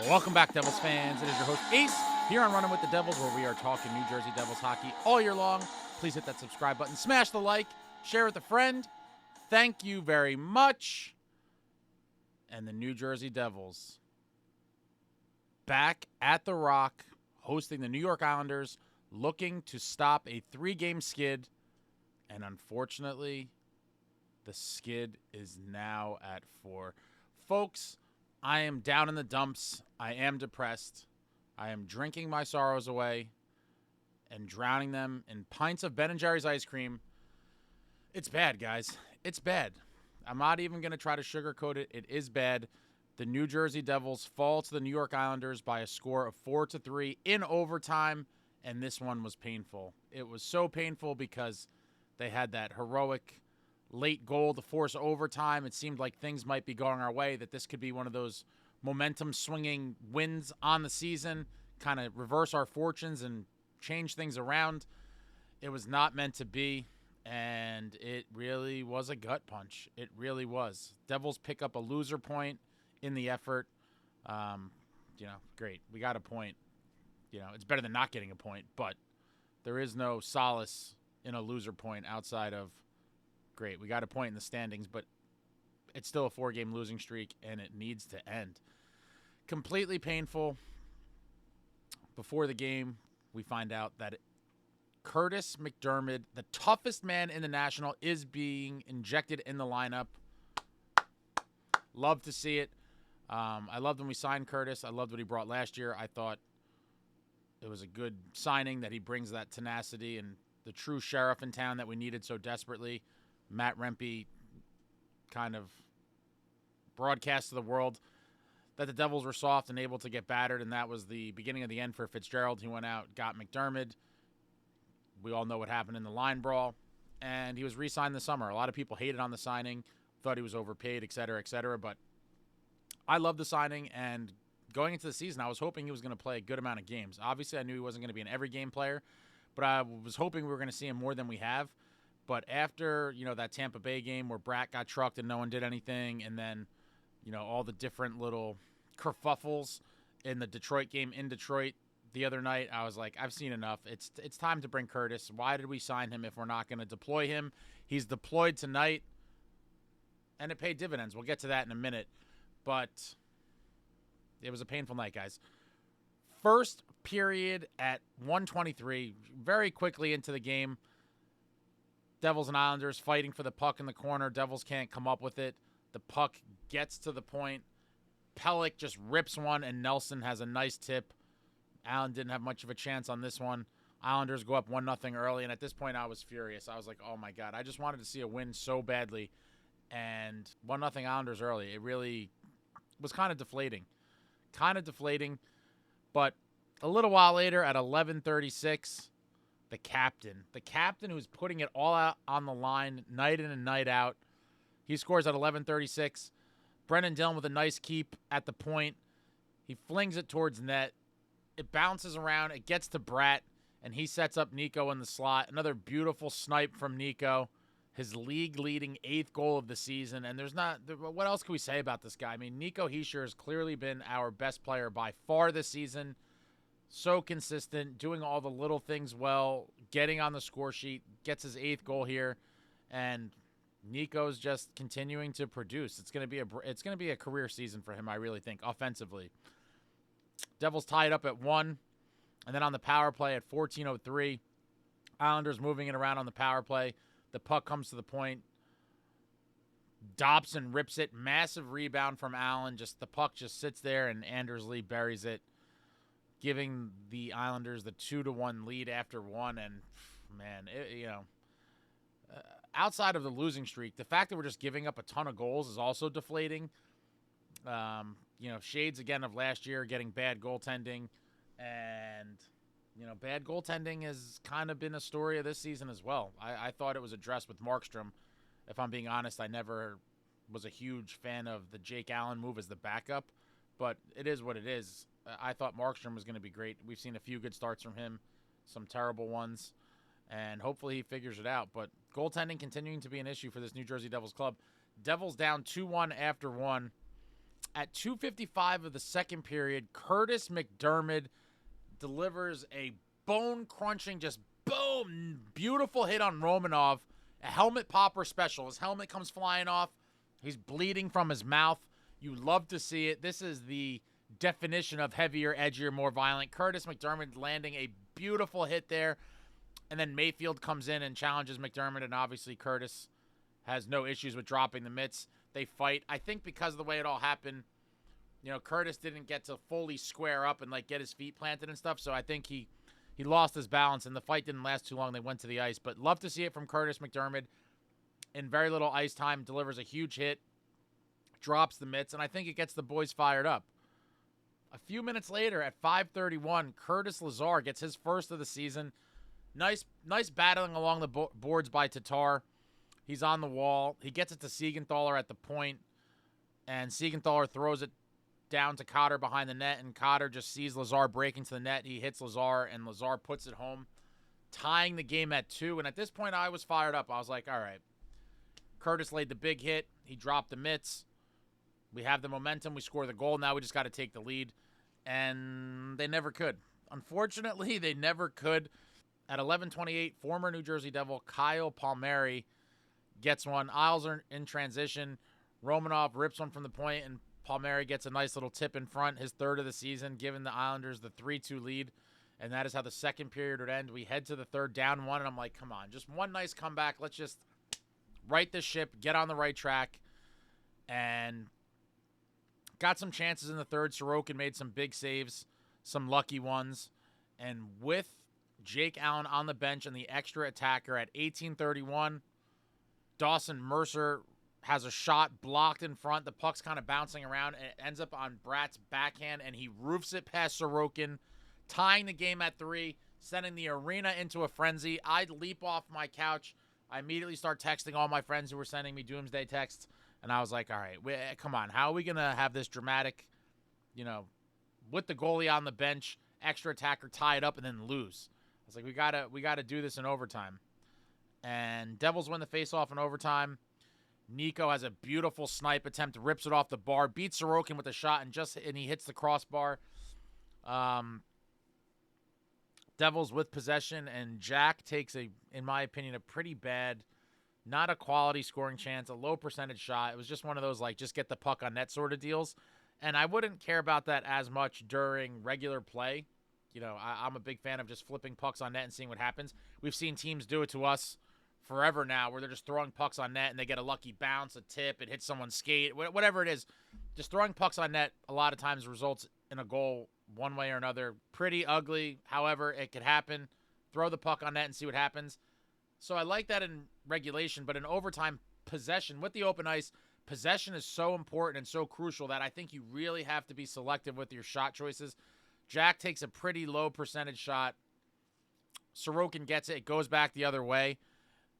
Welcome back, Devils fans. It is your host, Ace, here on Running with the Devils, where we are talking New Jersey Devils hockey all year long. Please hit that subscribe button, smash the like, share with a friend. Thank you very much. And the New Jersey Devils back at the Rock, hosting the New York Islanders, looking to stop a 3-game skid. And unfortunately, the skid is now at 4. Folks, I am down in the dumps. I am depressed. I am drinking my sorrows away and drowning them in pints of Ben & Jerry's ice cream. It's bad, guys. It's bad. I'm not even going to try to sugarcoat it. It is bad. The New Jersey Devils fall to the New York Islanders by a score of 4-3 in overtime, and this one was painful. It was so painful because they had that heroic late goal to force overtime. It seemed like things might be going our way, that this could be one of those momentum swinging wins on the season, kind of reverse our fortunes and change things around. It was not meant to be, and it really was a gut punch. It really was. Devils pick up a loser point in the effort. Great. We got a point. It's better than not getting a point, but there is no solace in a loser point outside of, great, we got a point in the standings, but it's still a 4-game losing streak, and it needs to end. Completely painful. Before the game, we find out that Kurtis MacDermid, the toughest man in the National, is being injected in the lineup. Love to see it. I loved when we signed Kurtis. I loved what he brought last year. I thought it was a good signing that he brings that tenacity and the true sheriff in town that we needed so desperately. Matt Rempe kind of broadcast to the world that the Devils were soft and able to get battered, and that was the beginning of the end for Fitzgerald. He went out, got MacDermid. We all know what happened in the line brawl, and he was re-signed this summer. A lot of people hated on the signing, thought he was overpaid, et cetera, but I love the signing, and going into the season, I was hoping he was going to play a good amount of games. Obviously, I knew he wasn't going to be an every-game player, but I was hoping we were going to see him more than we have. But after, that Tampa Bay game where Bratt got trucked and no one did anything, and then, all the different little kerfuffles in the Detroit game in Detroit the other night, I was like, I've seen enough. It's time to bring Kurtis. Why did we sign him if we're not going to deploy him? He's deployed tonight, and it paid dividends. We'll get to that in a minute. But it was a painful night, guys. First period at 1:23, very quickly into the game. Devils and Islanders fighting for the puck in the corner. Devils can't come up with it. The puck gets to the point. Pellick just rips one, and Nelson has a nice tip. Allen didn't have much of a chance on this one. Islanders go up 1-0 early, and at this point I was furious. I was like, oh my God, I just wanted to see a win so badly. And 1-0 Islanders early. It really was kind of deflating. But a little while later at 11:36, the captain who's putting it all out on the line night in and night out, he scores at 11:36. Brendan Dillon with a nice keep at the point. He flings it towards net. It bounces around. It gets to Bratt, and he sets up Nico in the slot. Another beautiful snipe from Nico. His league-leading 8th goal of the season. And what else can we say about this guy? I mean, Nico Hischier has clearly been our best player by far this season. So consistent, doing all the little things well, getting on the score sheet, gets his 8th goal here, and Nico's just continuing to produce. It's going to be a career season for him, I really think, offensively. Devils tie it up at 1, and then on the power play at 14:03, Islanders moving it around on the power play. The puck comes to the point. Dobson rips it. Massive rebound from Allen. The puck just sits there, and Anders Lee buries it, giving the Islanders the 2-1 lead after 1. And, man, outside of the losing streak, the fact that we're just giving up a ton of goals is also deflating. Shades, again, of last year, getting bad goaltending. And, bad goaltending has kind of been a story of this season as well. I thought it was addressed with Markstrom. If I'm being honest, I never was a huge fan of the Jake Allen move as the backup. But it is what it is. I thought Markstrom was going to be great. We've seen a few good starts from him, some terrible ones, and hopefully he figures it out. But goaltending continuing to be an issue for this New Jersey Devils club. Devils down 2-1 after 1. At 2:55 of the second period, Kurtis MacDermid delivers a bone-crunching, just boom, beautiful hit on Romanov. A helmet popper special. His helmet comes flying off. He's bleeding from his mouth. You love to see it. This is the definition of heavier, edgier, more violent. Kurtis MacDermid landing a beautiful hit there. And then Mayfield comes in and challenges MacDermid, and obviously Kurtis has no issues with dropping the mitts. They fight. I think because of the way it all happened, Kurtis didn't get to fully square up and get his feet planted and stuff. So I think he lost his balance, and the fight didn't last too long. They went to the ice. But love to see it from Kurtis MacDermid. In very little ice time, delivers a huge hit, drops the mitts, and I think it gets the boys fired up. A few minutes later, at 5:31, Curtis Lazar gets his first of the season. Nice battling along the boards by Tatar. He's on the wall. He gets it to Siegenthaler at the point, and Siegenthaler throws it down to Cotter behind the net, and Cotter just sees Lazar breaking to the net. He hits Lazar, and Lazar puts it home, tying the game at 2. And at this point, I was fired up. I was like, all right. Kurtis laid the big hit. He dropped the mitts. We have the momentum. We score the goal. Now we just got to take the lead. And they never could. Unfortunately, they never could. At 11:28, former New Jersey Devil Kyle Palmieri gets one. Isles are in transition. Romanov rips one from the point, and Palmieri gets a nice little tip in front, his third of the season, giving the Islanders the 3-2 lead. And that is how the second period would end. We head to the third, down 1, and I'm like, come on, just one nice comeback. Let's just right the ship, get on the right track. And got some chances in the third. Sorokin made some big saves, some lucky ones. And with Jake Allen on the bench and the extra attacker at 18:31, Dawson Mercer has a shot blocked in front. The puck's kind of bouncing around, and it ends up on Bratt's backhand, and he roofs it past Sorokin, tying the game at 3, sending the arena into a frenzy. I leap off my couch. I immediately start texting all my friends who were sending me Doomsday texts, and I was like, all right, come on. How are we going to have this dramatic, with the goalie on the bench, extra attacker tie it up, and then lose? I was like, we gotta do this in overtime. And Devils win the faceoff in overtime. Nico has a beautiful snipe attempt, rips it off the bar, beats Sorokin with a shot, and he hits the crossbar. Devils with possession, and Jack takes in my opinion, a pretty bad, not a quality scoring chance, a low percentage shot. It was just one of those just get the puck on net sort of deals. And I wouldn't care about that as much during regular play. I'm a big fan of just flipping pucks on net and seeing what happens. We've seen teams do it to us forever now, where they're just throwing pucks on net and they get a lucky bounce, a tip, it hits someone's skate, whatever it is. Just throwing pucks on net a lot of times results in a goal one way or another. Pretty ugly. However, it could happen. Throw the puck on net and see what happens. So I like that in regulation, but in overtime, possession with the open ice, possession is so important and so crucial that I think you really have to be selective with your shot choices. Jack takes a pretty low percentage shot. Sorokin gets it. It goes back the other way.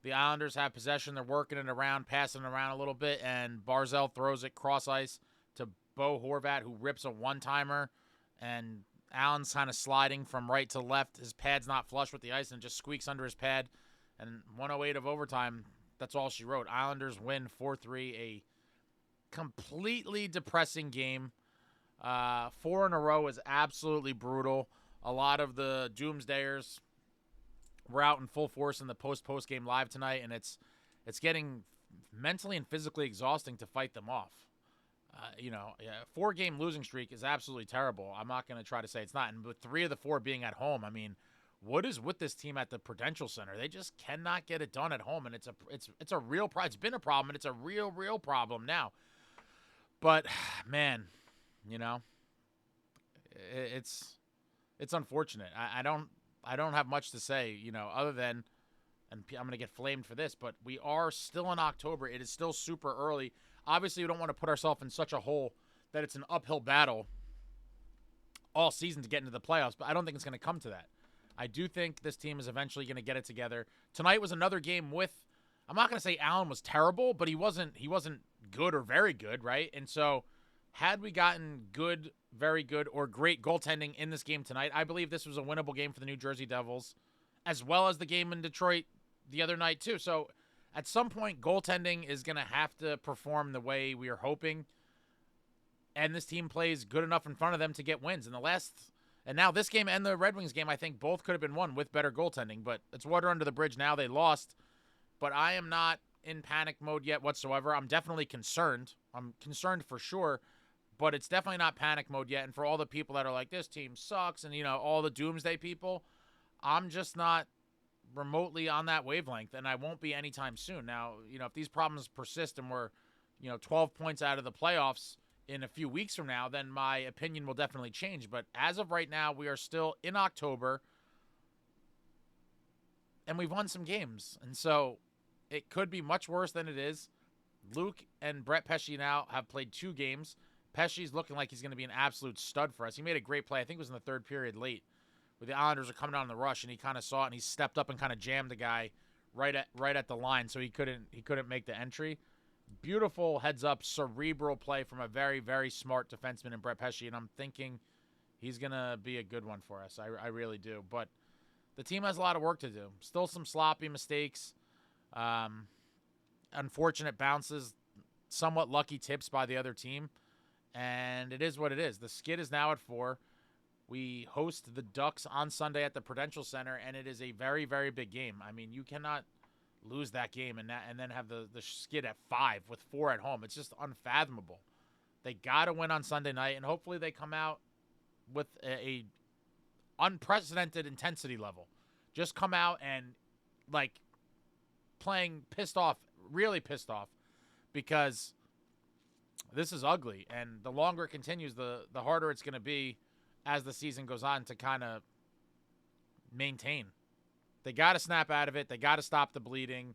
The Islanders have possession. They're working it around, passing it around a little bit, and Barzal throws it cross ice to Bo Horvat, who rips a one-timer, and Allen's kind of sliding from right to left. His pad's not flush with the ice and just squeaks under his pad. And 1:08 of overtime, that's all she wrote. Islanders win 4-3, a completely depressing game. 4 in a row is absolutely brutal. A lot of the Doomsdayers were out in full force in the post game live tonight, and it's getting mentally and physically exhausting to fight them off. 4-game losing streak is absolutely terrible. I'm not going to try to say it's not. And with 3 of the 4 being at home, I mean, what is with this team at the Prudential Center? They just cannot get it done at home, and it's a real problem. It's been a problem, and it's a real problem now. But man, it's unfortunate. I don't have much to say, other than, and I'm going to get flamed for this, but we are still in October. It is still super early. Obviously, we don't want to put ourselves in such a hole that it's an uphill battle all season to get into the playoffs, but I don't think it's going to come to that. I do think this team is eventually going to get it together. Tonight was another game with, I'm not going to say Allen was terrible, but he wasn't good or very good, right? And so had we gotten good, very good, or great goaltending in this game tonight, I believe this was a winnable game for the New Jersey Devils, as well as the game in Detroit the other night too. So at some point, goaltending is going to have to perform the way we are hoping. and this team plays good enough in front of them to get wins. And now this game and the Red Wings game, I think both could have been won with better goaltending, but it's water under the bridge now. They lost, but I am not in panic mode yet whatsoever. I'm definitely concerned. I'm concerned for sure, but it's definitely not panic mode yet. And for all the people that are like, this team sucks, and, all the doomsday people, I'm just not remotely on that wavelength, and I won't be anytime soon. Now, if these problems persist and we're, 12 points out of the playoffs in a few weeks from now, then my opinion will definitely change. But as of right now, we are still in October, and we've won some games. And so it could be much worse than it is. Luke and Brett Pesce now have played 2 games. Pesce's looking like he's going to be an absolute stud for us. He made a great play. I think it was in the third period late, where the Islanders were coming down the rush, and he kind of saw it, and he stepped up and kind of jammed the guy right at the line, so he couldn't make the entry. Beautiful heads-up, cerebral play from a very, very smart defenseman in Brett Pesce, and I'm thinking he's going to be a good one for us. I really do. But the team has a lot of work to do. Still some sloppy mistakes, unfortunate bounces, somewhat lucky tips by the other team, and it is what it is. The skid is now at 4. We host the Ducks on Sunday at the Prudential Center, and it is a very, very big game. I mean, you cannot lose that game and then have the skid at 5 with 4 at home. It's just unfathomable. They got to win on Sunday night, and hopefully they come out with a unprecedented intensity level. Just come out and, playing pissed off, really pissed off, because this is ugly, and the longer it continues, the harder it's going to be as the season goes on to kind of maintain. They got to snap out of it. They got to stop the bleeding,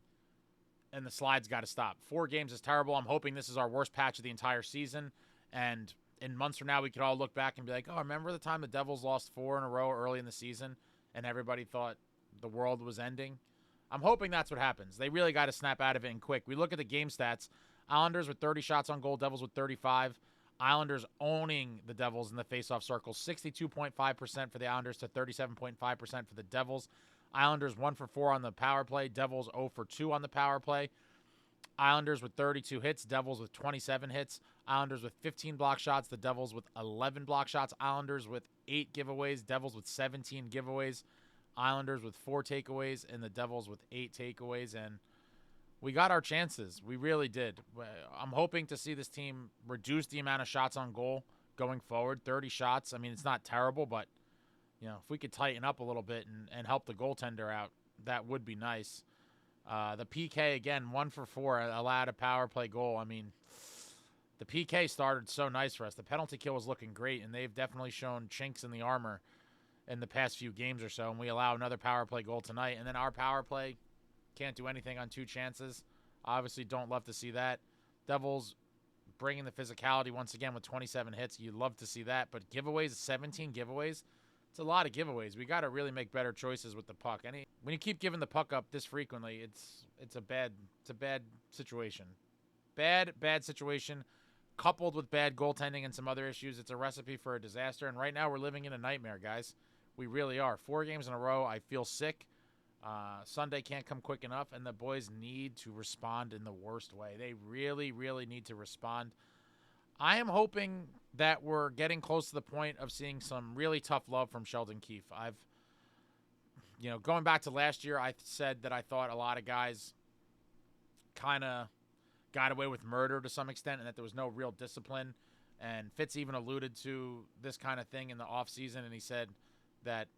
and the slides got to stop. 4 games is terrible. I'm hoping this is our worst patch of the entire season, and in months from now, we could all look back and be like, oh, remember the time the Devils lost 4 in a row early in the season, and everybody thought the world was ending? I'm hoping that's what happens. They really got to snap out of it and quick. We look at the game stats. Islanders with 30 shots on goal, Devils with 35. Islanders owning the Devils in the faceoff circle, 62.5% for the Islanders to 37.5% for the Devils. Islanders 1 for 4 on the power play. Devils 0 for 2 on the power play. Islanders with 32 hits. Devils with 27 hits. Islanders with 15 block shots. The Devils with 11 block shots. Islanders with 8 giveaways. Devils with 17 giveaways. Islanders with 4 takeaways. And the Devils with 8 takeaways. And we got our chances. We really did. I'm hoping to see this team reduce the amount of shots on goal going forward. 30 shots. I mean, it's not terrible, but if we could tighten up a little bit and help the goaltender out, that would be nice. The PK, again, 1 for 4, allowed a power play goal. I mean, the PK started so nice for us. The penalty kill was looking great, and they've definitely shown chinks in the armor in the past few games or so, and we allow another power play goal tonight. And then our power play can't do anything on 2 chances. Obviously don't love to see that. Devils bringing the physicality once again with 27 hits. You'd love to see that, but giveaways, 17 giveaways. It's a lot of giveaways. We got to really make better choices with the puck. When you keep giving the puck up this frequently, it's a bad situation. Bad situation, coupled with bad goaltending and some other issues. It's a recipe for a disaster. And right now we're living in a nightmare, guys. We really are. 4 games in a row. I feel sick. Sunday can't come quick enough, and the boys need to respond in the worst way. They really, really need to respond. I am hoping that we're getting close to the point of seeing some really tough love from Sheldon Keefe. Going back to last year, I said that I thought a lot of guys kind of got away with murder to some extent and that there was no real discipline. And Fitz even alluded to this kind of thing in the offseason, and he said that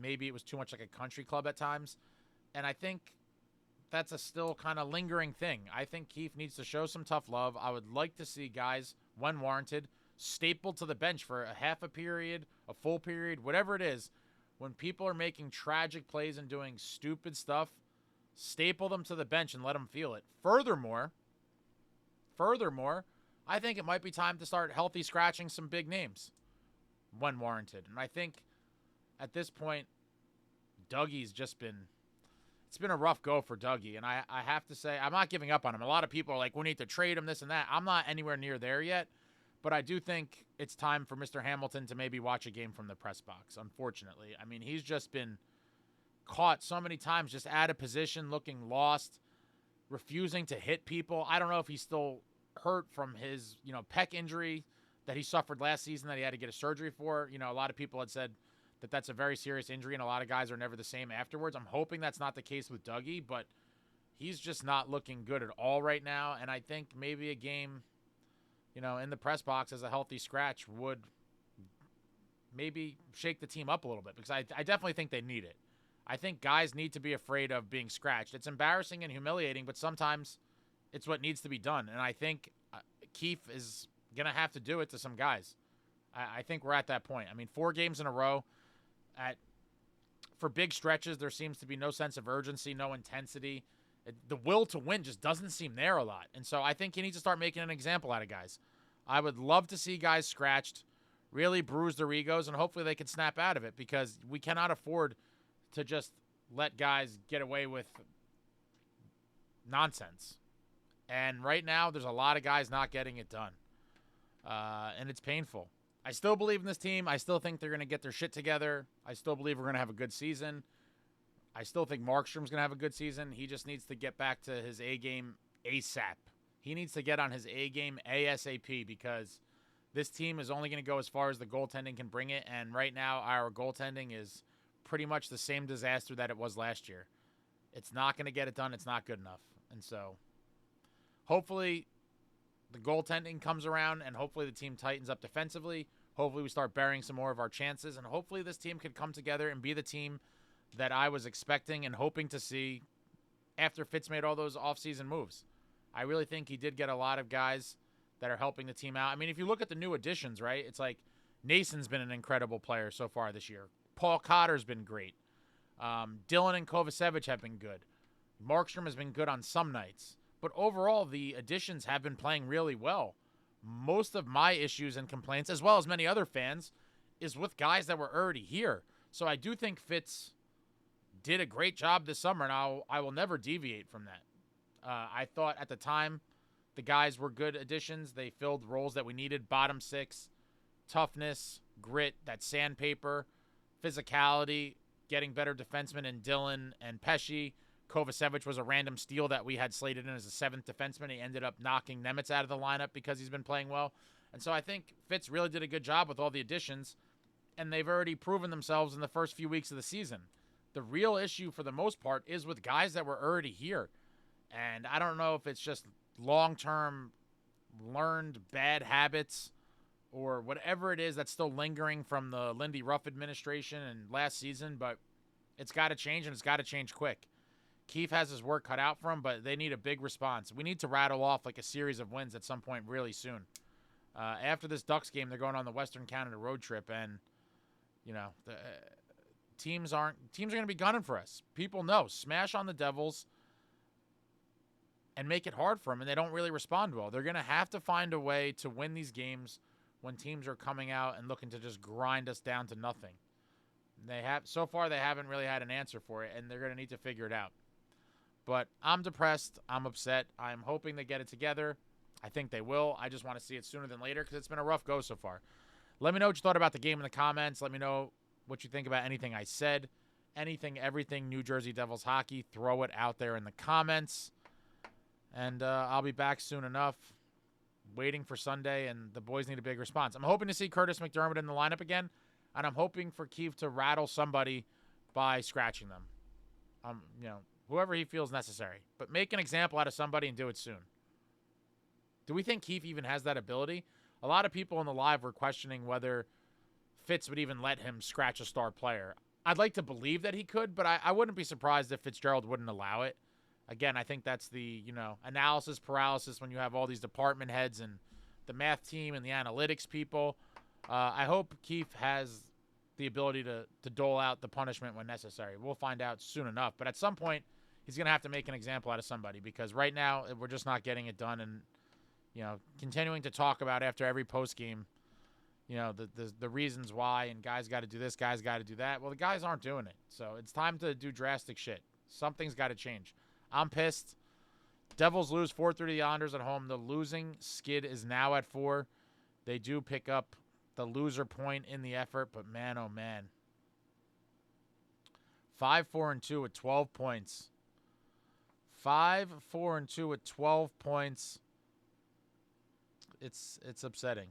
maybe it was too much like a country club at times. And I think that's a still kind of lingering thing. I think Keefe needs to show some tough love. I would like to see guys, when warranted, stapled to the bench for a half a period, a full period, whatever it is. When people are making tragic plays and doing stupid stuff, staple them to the bench and let them feel it. Furthermore, I think it might be time to start healthy scratching some big names when warranted. And I think at this point, Dougie's just been... It's been a rough go for Dougie, and I have to say, I'm not giving up on him. A lot of people are like, we need to trade him, this and that. I'm not anywhere near there yet, but I do think it's time for Mr. Hamilton to maybe watch a game from the press box, unfortunately. I mean, he's just been caught so many times just out of position, looking lost, refusing to hit people. I don't know if he's still hurt from his, pec injury. that he suffered last season that he had to get a surgery for. A lot of people had said that that's a very serious injury, and a lot of guys are never the same afterwards. I'm hoping that's not the case with Dougie, but he's just not looking good at all right now, and I think maybe a game, in the press box as a healthy scratch would maybe shake the team up a little bit, because I definitely think they need it. I think guys need to be afraid of being scratched. It's embarrassing and humiliating, but sometimes it's what needs to be done, and I think Keefe is going to have to do it to some guys. I think we're at that point. 4 games in a row. For big stretches, there seems to be no sense of urgency, no intensity. The will to win just doesn't seem there a lot. And so I think he needs to start making an example out of guys. I would love to see guys scratched, really bruise their egos, and hopefully they can snap out of it, because we cannot afford to just let guys get away with nonsense. And right now, there's a lot of guys not getting it done. And it's painful. I still believe in this team. I still think they're going to get their shit together. I still believe we're going to have a good season. I still think Markstrom's going to have a good season. He just needs to get back to his A game ASAP. He needs to get on his A game ASAP, because this team is only going to go as far as the goaltending can bring it. And right now, our goaltending is pretty much the same disaster that it was last year. It's not going to get it done. It's not good enough. And so hopefully the goaltending comes around, and hopefully the team tightens up defensively. Hopefully we start burying some more of our chances, and hopefully this team can come together and be the team that I was expecting and hoping to see after Fitz made all those offseason moves. I really think he did get a lot of guys that are helping the team out. If you look at the new additions, right, it's like Nason's been an incredible player so far this year. Paul Cotter's been great. Dylan and Kovacevic have been good. Markstrom has been good on some nights. But overall, the additions have been playing really well. Most of my issues and complaints, as well as many other fans, is with guys that were already here. So I do think Fitz did a great job this summer, and I will never deviate from that. I thought at the time the guys were good additions. They filled roles that we needed: bottom six, toughness, grit, that sandpaper, physicality, getting better defensemen in Dylan and Pesci. Kovacevic was a random steal that we had slated in as a 7th defenseman. He ended up knocking Nemitz out of the lineup because he's been playing well. And so I think Fitz really did a good job with all the additions, and they've already proven themselves in the first few weeks of the season. The real issue for the most part is with guys that were already here. And I don't know if it's just long-term learned bad habits or whatever it is that's still lingering from the Lindy Ruff administration and last season, but it's got to change, and it's got to change quick. Keefe has his work cut out for him, but they need a big response. We need to rattle off like a series of wins at some point really soon. After this Ducks game, they're going on the Western Canada road trip, and the teams are going to be gunning for us. People know, smash on the Devils and make it hard for them, and they don't really respond well. They're going to have to find a way to win these games when teams are coming out and looking to just grind us down to nothing. So far they haven't really had an answer for it, and they're going to need to figure it out. But I'm depressed. I'm upset. I'm hoping they get it together. I think they will. I just want to see it sooner than later, because it's been a rough go so far. Let me know what you thought about the game in the comments. Let me know what you think about anything I said. Anything, everything New Jersey Devils hockey. Throw it out there in the comments. And I'll be back soon enough. Waiting for Sunday, and the boys need a big response. I'm hoping to see Kurtis MacDermid in the lineup again, and I'm hoping for Keefe to rattle somebody by scratching them. Whoever he feels necessary. But make an example out of somebody and do it soon. Do we think Keefe even has that ability? A lot of people in the live were questioning whether Fitz would even let him scratch a star player. I'd like to believe that he could, but I wouldn't be surprised if Fitzgerald wouldn't allow it. Again, I think that's the, analysis paralysis when you have all these department heads and the math team and the analytics people. I hope Keefe has the ability to dole out the punishment when necessary. We'll find out soon enough. But at some point, he's going to have to make an example out of somebody, because right now we're just not getting it done. And, continuing to talk about after every post game, the reasons why, and guys got to do this, guys got to do that. Well, the guys aren't doing it. So it's time to do drastic shit. Something's got to change. I'm pissed. Devils lose 4-3 to the Islanders at home. The losing skid is now at 4. They do pick up the loser point in the effort, but man, oh man. 5-4-2 with 12 points. 5-4-2 with 12 points. It's upsetting.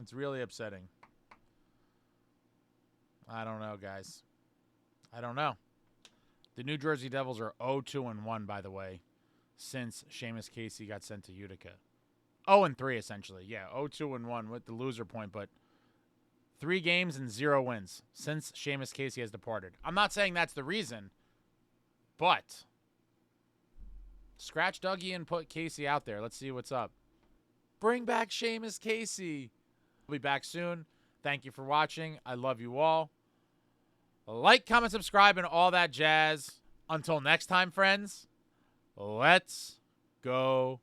It's really upsetting. I don't know, guys. I don't know. The New Jersey Devils are 0-2-1, by the way, since Seamus Casey got sent to Utica. 0-3, essentially. Yeah, 0-2-1 with the loser point, but 3 games and 0 wins since Seamus Casey has departed. I'm not saying that's the reason, but scratch Dougie and put Casey out there. Let's see what's up. Bring back Seamus Casey. We'll be back soon. Thank you for watching. I love you all. Like, comment, subscribe, and all that jazz. Until next time, friends, let's go